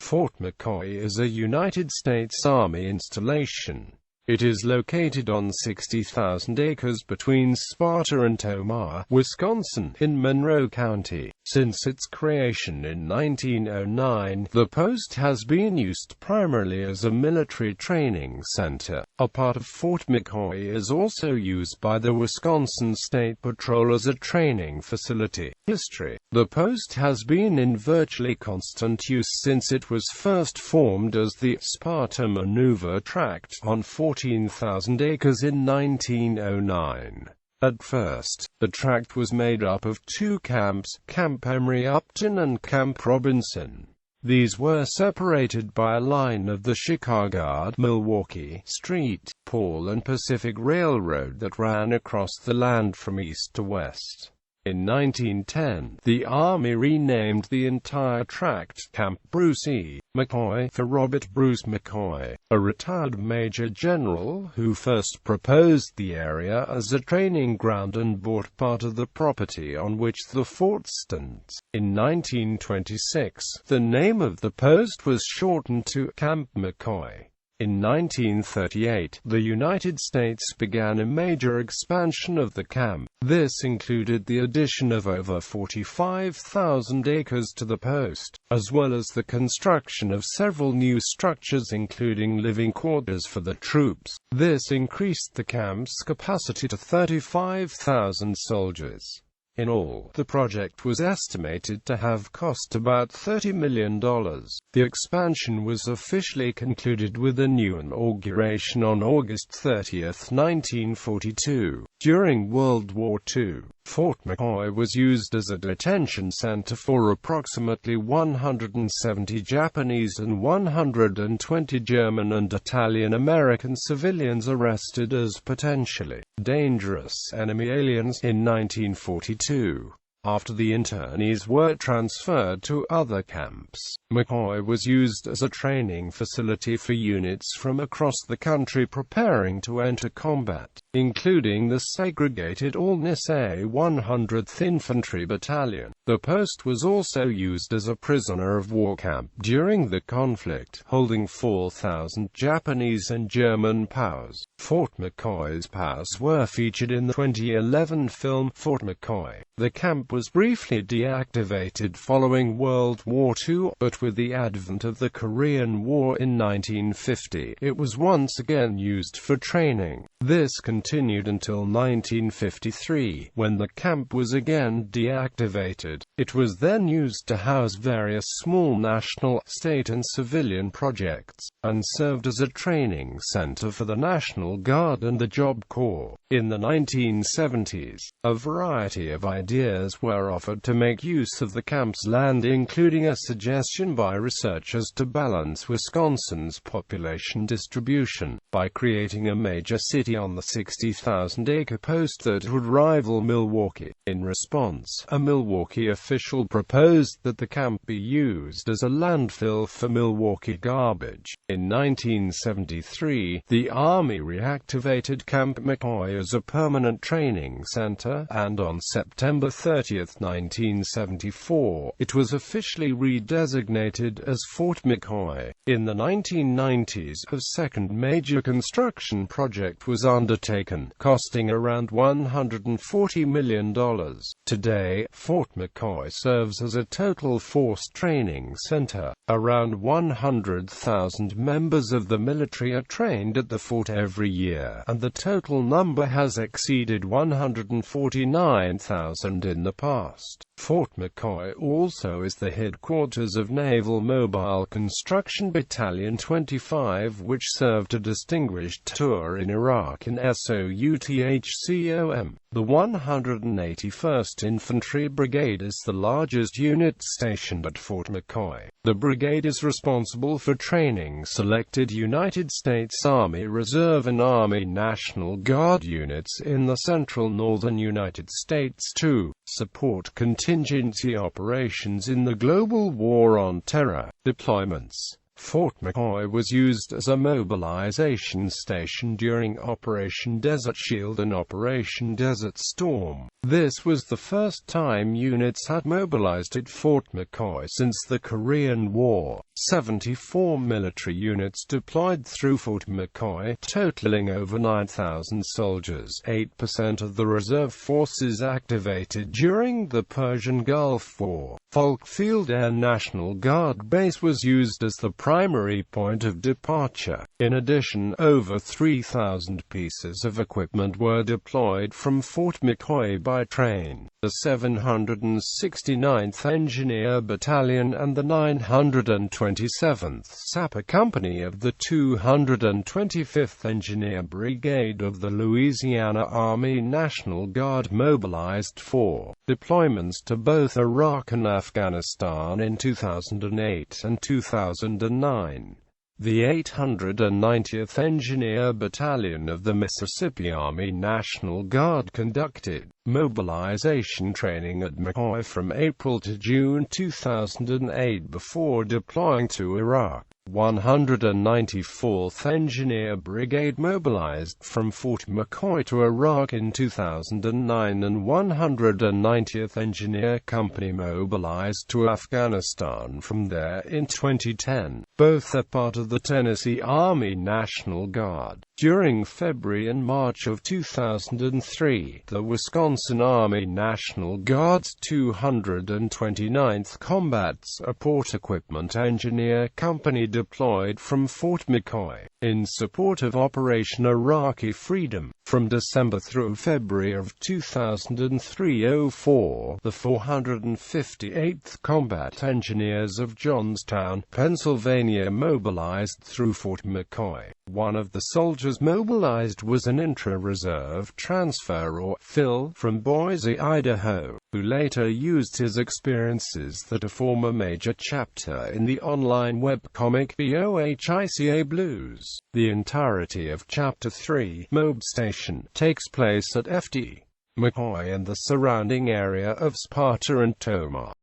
Fort McCoy is a United States Army installation. It is located on 60,000 acres between Sparta and Tomah, Wisconsin, in Monroe County. Since its creation in 1909, the post has been used primarily as a military training center. A part of Fort McCoy is also used by the Wisconsin State Patrol as a training facility. History: the post has been in virtually constant use since it was first formed as the Sparta Maneuver Tract on 14,000 acres in 1909. At first, the tract was made up of two camps, Camp Emery-Upton and Camp Robinson. These were separated by a line of the Chicago, Milwaukee, St. Paul and Pacific Railroad that ran across the land from east to west. In 1910, the Army renamed the entire tract Camp Bruce E. McCoy for Robert Bruce McCoy, a retired major general who first proposed the area as a training ground and bought part of the property on which the fort stands. In 1926, the name of the post was shortened to Camp McCoy. In 1938, the United States began a major expansion of the camp. This included the addition of over 45,000 acres to the post, as well as the construction of several new structures including living quarters for the troops. This increased the camp's capacity to 35,000 soldiers. In all, the project was estimated to have cost about $30 million. The expansion was officially concluded with a new inauguration on August 30, 1942. During World War II, Fort McCoy was used as a detention center for approximately 170 Japanese and 120 German and Italian American civilians arrested as potentially dangerous enemy aliens in 1942. After the internees were transferred to other camps, McCoy was used as a training facility for units from across the country preparing to enter combat, including the segregated All-Nisei 100th Infantry Battalion. The post was also used as a prisoner of war camp during the conflict, holding 4,000 Japanese and German POWs. Fort McCoy's POWs were featured in the 2011 film Fort McCoy. The camp was briefly deactivated following World War II, but with the advent of the Korean War in 1950, it was once again used for training. This continued until 1953, when the camp was again deactivated. It was then used to house various small national, state and civilian projects, and served as a training center for the National Guard and the Job Corps. In the 1970s, a variety of ideas were offered to make use of the camp's land, including a suggestion by researchers to balance Wisconsin's population distribution by creating a major city on the 60,000-acre post that would rival Milwaukee. In response, a Milwaukee official proposed that the camp be used as a landfill for Milwaukee garbage. In 1973, the Army reactivated Camp McCoy as a permanent training center, and on September 30, 1974, it was officially redesignated as Fort McCoy. In the 1990s, a second major construction project was undertaken, costing around $140 million. Today, Fort McCoy serves as a total force training center. Around 100,000 members of the military are trained at the fort every year, and the total number has exceeded 149,000 in the past. Fort McCoy also is the headquarters of Naval Mobile Construction Battalion 25, which served a distinguished tour in Iraq in SOUTHCOM. The 181st Infantry Brigade is the largest unit stationed at Fort McCoy. The brigade is responsible for training selected United States Army Reserve and Army National Guard units in the central northern United States to support contingency operations in the global war on terror. Deployments. Fort McCoy was used as a mobilization station during Operation Desert Shield and Operation Desert Storm. This was the first time units had mobilized at Fort McCoy since the Korean War. 74 military units deployed through Fort McCoy, totaling over 9,000 soldiers. 8% of the reserve forces activated during the Persian Gulf War. Falk Field Air National Guard Base was used as the primary point of departure. In addition, over 3,000 pieces of equipment were deployed from Fort McCoy by train. The 769th Engineer Battalion and the 927th Sapper Company of the 225th Engineer Brigade of the Louisiana Army National Guard mobilized for deployments to both Iraq and Afghanistan in 2008 and 2009. The 890th Engineer Battalion of the Mississippi Army National Guard conducted mobilization training at McCoy from April to June 2008 before deploying to Iraq. 194th Engineer Brigade mobilized from Fort McCoy to Iraq in 2009 and 190th Engineer Company mobilized to Afghanistan from there in 2010. Both are part of the Tennessee Army National Guard. During February and March of 2003, the Wisconsin Army National Guard's 229th Combat Support Equipment Engineer Company deployed from Fort McCoy in support of Operation Iraqi Freedom. From December through February of 2003-04, the 458th Combat Engineers of Johnstown, Pennsylvania mobilized through Fort McCoy. One of the soldiers mobilized was an intra-reserve transfer or FIL from Boise, Idaho, who later used his experiences to form a major chapter in the online webcomic BOHICA Blues. The entirety of Chapter 3, Mob Station, takes place at Fort McCoy and the surrounding area of Sparta and Tomah.